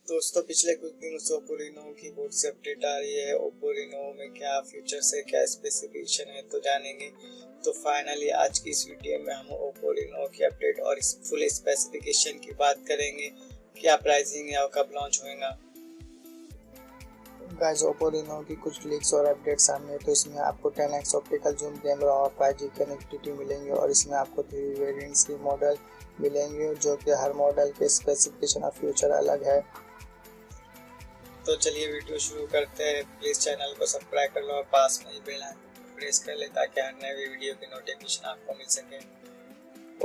दोस्तों पिछले कुछ दिनों से ओप्पो रेनो की बहुत सी अपडेट आ रही है। ओप्पो रेनो में क्या फीचर्स है, क्या स्पेसिफिकेशन है तो जानेंगे। तो फाइनली आज की इस वीडियो में हम ओप्पो रेनो की अपडेट और इस फुल स्पेसिफिकेशन की बात करेंगे। क्या प्राइसिंग है और कब लॉन्च होगा। गाइस, ओप्पो रेनो की कुछ लीक्स और अपडेट सामने है। तो इसमें आपको 10x ऑप्टिकल जूम कैमरा और 5G कनेक्टिविटी मिलेंगे और इसमें आपको 3 वेरिएंट्स के मॉडल मिलेंगे जो कि हर मॉडल के स्पेसिफिकेशन और फ्यूचर अलग है। तो चलिए वीडियो शुरू करते हैं। प्लीज चैनल को सब्सक्राइब कर लो और पास में ही बेल आइकन प्रेस कर ले ताकि हर नए वीडियो की नोटिफिकेशन आपको मिल सके।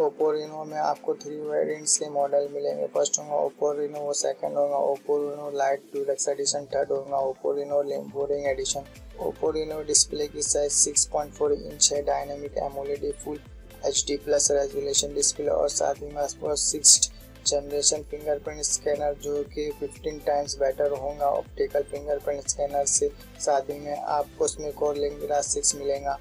ओप्पो रेनो में आपको 3 वेरिएंट्स के मॉडल मिलेंगे। फर्स्ट होगा ओप्पो रेनो, सेकंड होगा Oppo Reno lite deluxe edition, third होगा Oppo Reno boring edition. Oppo Reno display की साइज 6.4 इंच है, dynamic AMOLED full HD plus resolution display और साथ ही में आपको 6th जनरेशन फिंगरप्रिंट स्कैनर जो कि 15 टाइम्स बेटर होगा ऑप्टिकल फिंगरप्रिंट स्कैनर से। साथ ही में आपको उसमें कोरलिंक 6 मिलेगा।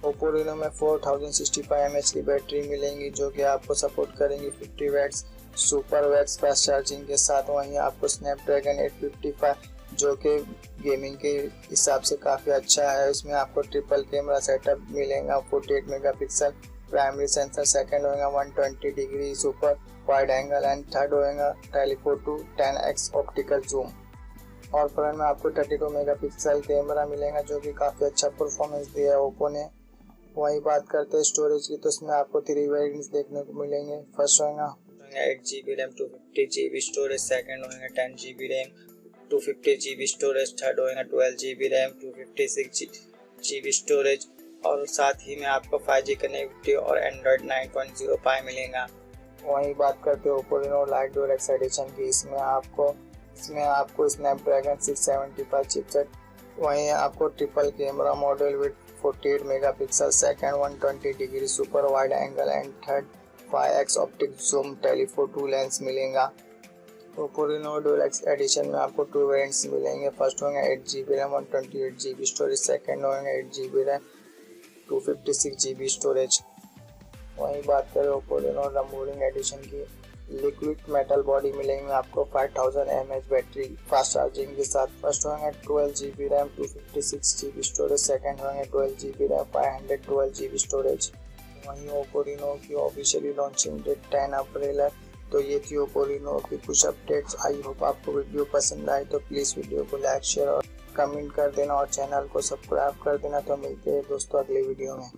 ओप्पो रेनो में 4065 mAh की बैटरी मिलेंगी जो कि आपको सपोर्ट करेंगी 50 watts super watts fast charging के साथ। वहीं आपको स्नैपड्रैगन 855 जो कि गेमिंग के हिसाब से काफ़ी अच्छा है। इसमें आपको ट्रिपल कैमरा सेटअप मिलेगा, 48 मेगापिक्सल प्राइमरी सेंसर, सेकंड होगा 120 degree super wide angle and third होगा टेलीफोटो 10x ऑप्टिकल जूम। और फ्रंट में आपको 32 मेगापिक्सल कैमरा मिलेगा जो कि काफ़ी अच्छा परफॉर्मेंस दिया है ओप्पो ने। वही बात करते हैं स्टोरेज की, तो इसमें आपको 3 वेरिएंट्स देखने को मिलेंगे। फर्स्ट होगा 8GB RAM 250GB storage, second होगा 10GB RAM 250GB storage, third होगा 12GB रैम 256GB स्टोरेज और साथ ही में आपको 5G कनेक्टिविटी और एंड्रॉयड 9.0 मिलेगा। वहीं बात करते हैं Oppo Reno lite deluxe edition की। इसमें आपको स्नैपड्रैगन 675 चिपसेट, वहीं आपको triple camera model with 48 megapixel, second 120 degree super wide angle and third 5x optic zoom telephoto lens मिलेगा। ओप्पो रेनो डीलक्स एडिशन में आपको 2 वेरिएंट्स मिलेंगे। फर्स्ट होंगे 8GB RAM 128GB storage, second होंगे 8GB रैम 256GB स्टोरेज। वहीं बात करें Oppo Reno boring addition की, लिक्विड मेटल बॉडी मिलेंगे आपको 5000 mAh बैटरी फास्ट चार्जिंग के साथ। फर्स्ट होंगे 12GB RAM 256GB storage, second होंगे 12GB रैम 512GB स्टोरेज। वहीं ओप्पो रेनो की ऑफिशियली लॉन्चिंग डेट 10 अप्रैल है। तो ये थी ओप्पो रेनो की कुछ अपडेट्स। आई होप आपको वीडियो पसंद आए तो प्लीज़ वीडियो को लाइक शेयर और कमेंट कर देना और चैनल को सब्सक्राइब कर देना। तो मिलते हैं दोस्तों अगले वीडियो में।